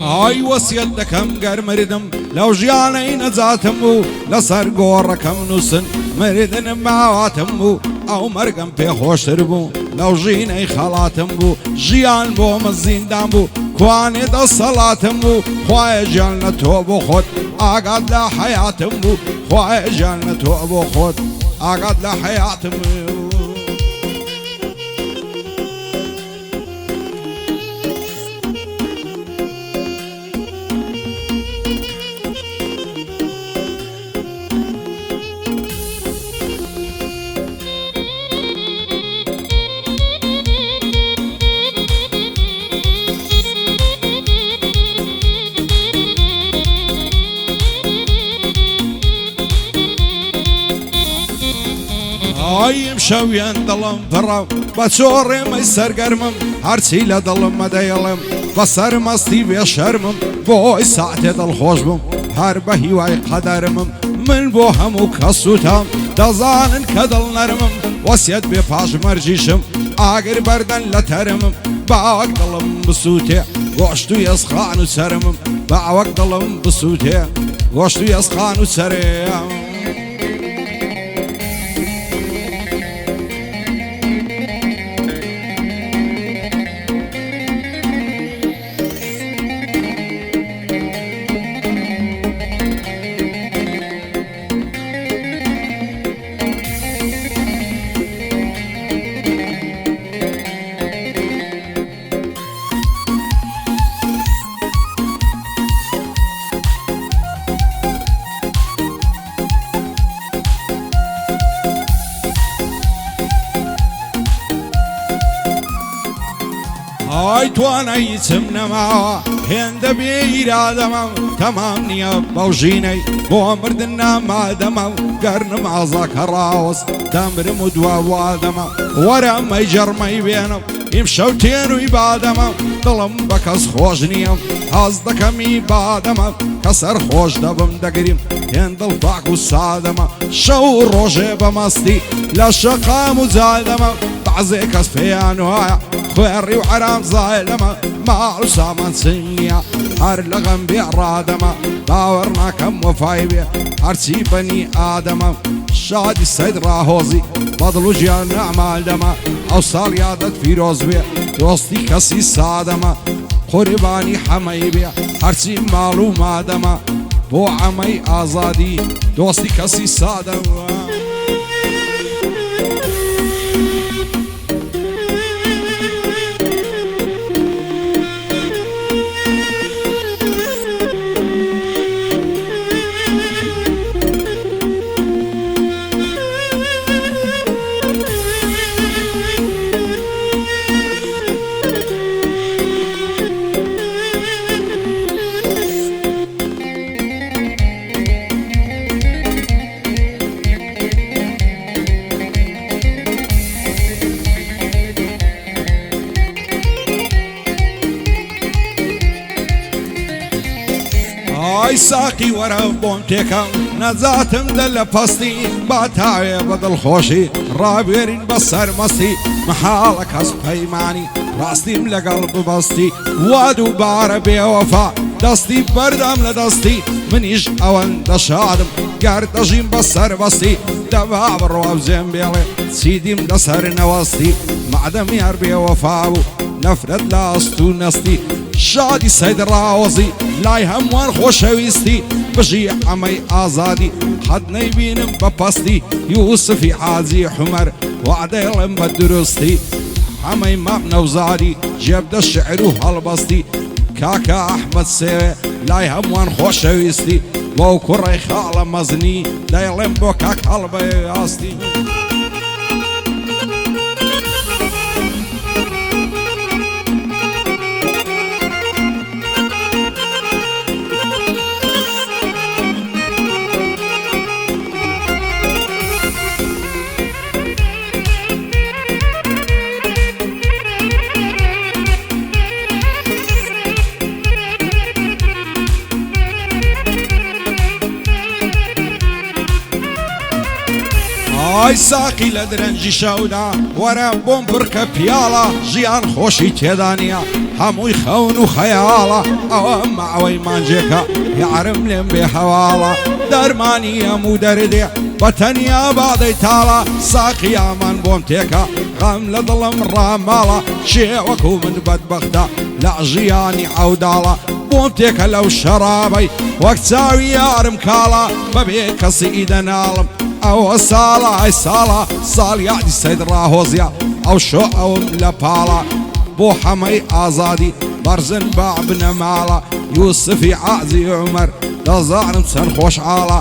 ئای وەسیەت دەکەم گەر مردم لەو ژیانەی نەجاتم بوو لەسەر گۆڕەکەم نووسن مردنم ماواتم بوو ئەو مەرگم پێخۆشتر بوو لەو ژینەی خەڵاتم بوو ژیان بۆ من زیندان بوو کوانێ دەسەڵاتم بوو خوایە گیان لە تۆ بۆ خۆت ئاگات لە حەیاتم بوو خوایە گیان لە تۆ بۆ خۆت ئاگات لە حەیاتم بوو. ئایم شەویان دڵم پڕە بە چۆڕێمەی سەرگەرمم هەرچی لە دڵم مەدەیڵم بە سەرمەستی بێشەرمم بۆی ساعتێ دڵخۆش بم هەر بە هیوای قەدەرمم من بۆ هەموو کەسوتام دەزانن کە دڵ نەرمم وەسیەت بێ پاشمەرجیشم ئاگر بەردەن لە تەرمم باوەک دڵم بسووتێ گۆشت و ئێسخان و سەرمم باوەک دڵم بسووتێ گۆشت و ئێسخان و سەرێم. ئای تواناییچم نەماوە هێندە بێ ئیرادەمە تەمام نییە بەو ژینەی بۆ مردن نامادەمە گەرنم ئازاکە ڕاوەست دەمرم و دواوادەمە وەرە ئەمەی جەڕمەی بێنم ئیمشەو تێن و ئیبادەمە دڵم بە کەس خۆش نییە هەز دەکەمی بادەمە کە سەر خۆش دەبم دەگریم هێن دڵ پاک و سادەمە شەو ڕۆژێ بەمەستی لە شەقام و جادەمە بەعزێ کەس پێیان وایە خوێڕی و حرام زایلەمە ماڵ و سامان سنیە هەر لە غەم بێڕادەمە باوەڕ ناکەم وەفای بێ هەرچی بەنی ئادەمە شادی سەید ڕاهۆزی بەدڵ و ژیان نەعمالدەمە ئەو ساڵ یادت فیرۆز بێ دۆستی کەسی سادەمە قوربانی حەمەی بێ هەرچی ماڵ و مادەمە بۆ عەمەی ئازادی دۆستی کەسی سادەمە. ئای ساقی وەرە بۆم تێکەم نەجاتم دە لە پەستی با تاوێ بە دڵخۆشی ڕابێرین بە سەرمەستی مەحاڵە کەس پەیمانی ڕاستیم لەگەڵ ببەستی وا دووبارە بێوەفا دەستی بەردەم لە دەستی منیش ئەوەندە شادم گەر دەژیم بە سەربەستی دەبا بڕوا بزێم بێڵێ چیدیم لەسەر نەوەستی مەعدەم یار بێوەفا بوو نەفرەت لە ئەست و نەستی شادی سەید ڕاوەزی لای هەمووان خۆشەویستی بژی ئەمەی ئازادی حەد نەیبینم بە پەستی یوسفی حاجی حومەر وعدەیڵم بە دروستی ئەمەی مەم نەوزادی جێبدە شعر و هەڵبەستی کاکە ئەحمەد سێوێ لای هەمووان خۆشەویستی بۆ کوڕی خاڵە مەزنی دەیڵێم بۆ کاک هەڵبەیاستی. ئای ساقی لە درەنجی شەودا وەرە بۆم بڕکە پیاڵە ژیان خۆشی تێدانە هەمووی خەون و خەیاڵە ئەوە ماوەی مانجێکە یارم لێم بێ هەواڵە دەرمانی هەموو دەردێ بەتەنیا بادەی تاڵە ساقی ئامان بۆم تێکە غەم لە دڵم ڕاماڵە شێوەکو من بەدبەختە لە ژیانی ئەوداڵە بۆم تێکە لەو شەرابەی وەک چاوی یارم کاڵە بەبێ کەسی ئیدەناڵم ئەوە ساڵە ئای ساڵە ساڵ یادی سەید ڕاهۆزیە ئەو شۆ ئەوم لە پاڵە بۆ هەمەی ئازادی بەرزن با بنە ماڵە یوسفی عازی عومەر دەزانم چەند خۆشحاڵە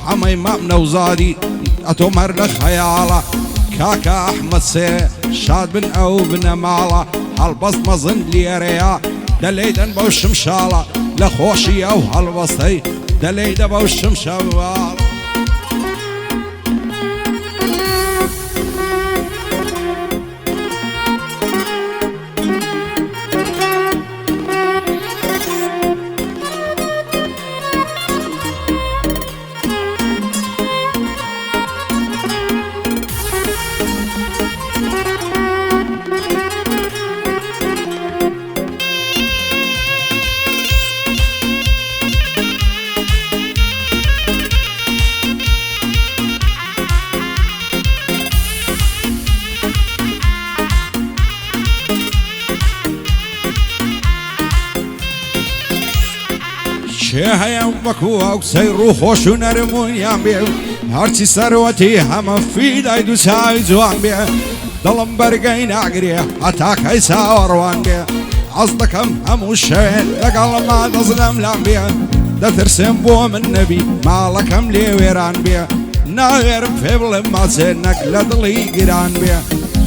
هەمەی مەم نەوزادی ئەتۆ مەر لە خەیاڵە کاکە ئەحمەد سێ شاد بن ئەو بنە ماڵە هەڵبەست مەزن لێرەیە دەلێدەن بەو شمشاڵە لە خۆشی ئەو هەڵبەستەی دەلێدە بەو شمشاڵە چێ هەیە وەکو ئەو قسەی ڕووخۆش و نەرمونیان بێ هەرچی سەروەتی هەمە فیدای دوو چاوی جوان بێ دڵم بەرگەی ناگرێ هەتاکەی چاوەڕوان بێ حەز دەکەم هەموو شەوێن لەگەڵما دەزلم لام بێ دەترسێم بۆ من نەبی ماڵەکەم لێ وێران بێ ناوێرم پێ بڵێم ماچێ نەک لە دڵی گیران بێ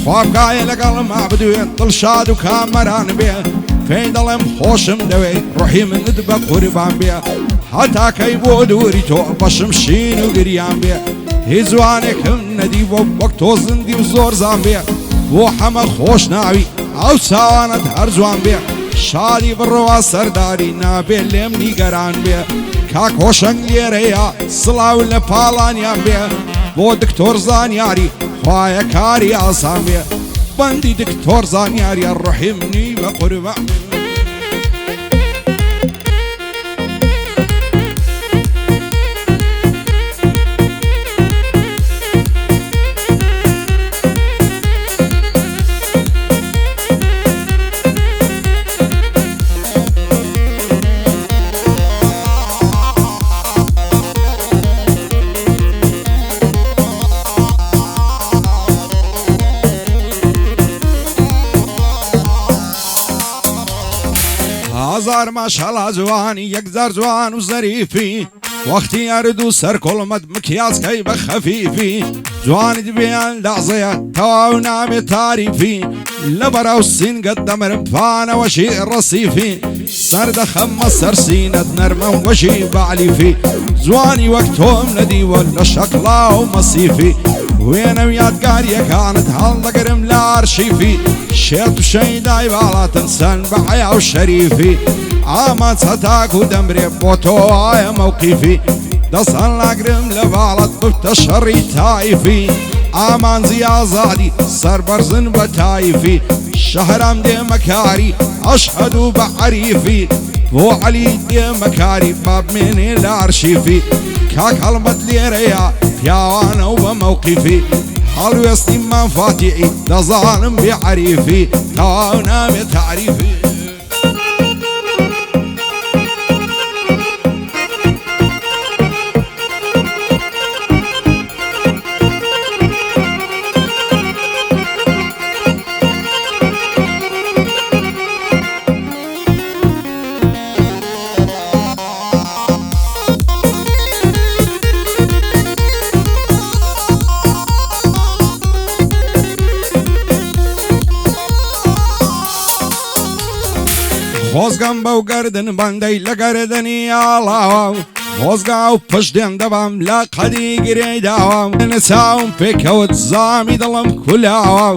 خوابگایە لەگەڵما بدوێن دڵشاد و کامەران بێ پێی دەڵێم خۆشم دەوێ ڕۆحی منت بە قوربان بێ هەتاکەی بۆ دووری تۆ بەشم شین و گریان بێ هیچ جوانێکم نەدی بۆ وەک تۆ زندی و زۆر زان بێ بۆ هەمە خۆش ناوی ئەو چاوانت هەر جوان بێ شادی بڕوا سەرداری نابێ لێم نیگەران بێ کاک هۆشەنگ لێرەیە سڵاو لە پاڵانیان بێ بۆ دکتۆر زانیاری خوایە کاری ئاسان بێ بەندی دکتۆر زانیاریە ڕۆحی منی بە قوربان هزار ماشاءالله جوانی یەکجار جوان و زەریفی وەختی ئەرد و سەر کۆڵمەت مکیاسکەی بە خەفیفی جوانت بێیان لازەیە تەواو نامێت تاریفی لە بەراو سینگەت دەمرم پانەوەشی ڕەسیفی سەردەخەممە سەر سینەت نەرمە وەشی بەعلیفی جوانی وەک تۆم نەدیوە لە شەقڵا و مەسیفی وێنە و یادگاریەکانت هەڵدەگرم لە ئارشیفی شێت و شەیدای باڵاتن سەن بە حەیا و شەریفی ئامان چەتاک و دەمرێ بۆ تۆ ئایە مەوقیفی دەسەن لاگرم لە باڵت بفتە شەڕی تایفی ئامانزی ئازادی سەربەرزن بە تایفی شەهرام دێمەکاری ئەشهەد و بە عەریفی بۆ عەلی دێمەکاری بابمێنێ لە ئارشیفی کاک هەڵمەت لێرەیە پیاوانە و بە مەوقیفی هەڵوێستی مافاتیعی دەزانم بێ عەریفی تەواو نامێت تعریفی خۆزگەم بەو گەردن بەندەی لە گەردنی ئاڵاوە خۆزگا و پشتێن دەبام لە قەدی گرێی داوە نەچاوم پێکەوت زامی دڵم کولاوە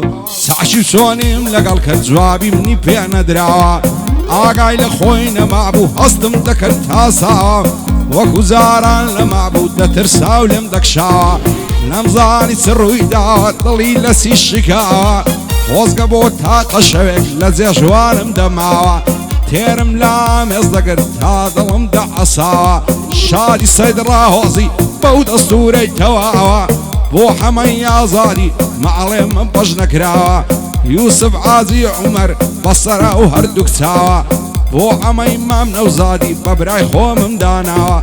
ساشی چۆنیم لەگەڵ کە جوابی منی پێ نەدراوە ئاگای لە خۆی نەمابوو هەستم دەکرد تاساوە وەکو زاران لە مابوو دەترسا و لێم دەکشاوە نەمزانی چ ڕوویداوە دڵی لەسی شکاوە خۆزگە بۆ تاقە شەوێک لە جێژوانم دەماوە تێرم لا مێز دەگرت تا دڵم دەعەساوە شاری سەید ڕاهۆزی بەو دەستورەی تەواوە بۆ حەمەی ئازادی مەعڵێ من بەش نەکراوە یوسف عازی عومەر بەسەرا و هەردووک چاوە بۆ ئەمەی مام نەوزادی بە برای خۆمم داناوە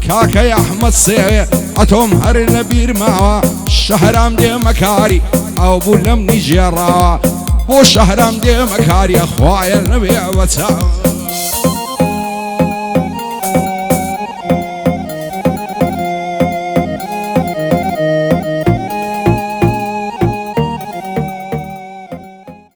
کاکەی ئەحمەد سێوێ ئەتۆم هەر لە بیرماوە شەهرام دێمەکاری ئەو بوو لەم نیژێڕاوە بۆ شەهرام دێمەکاریە خوایە نەبێ بە چاوە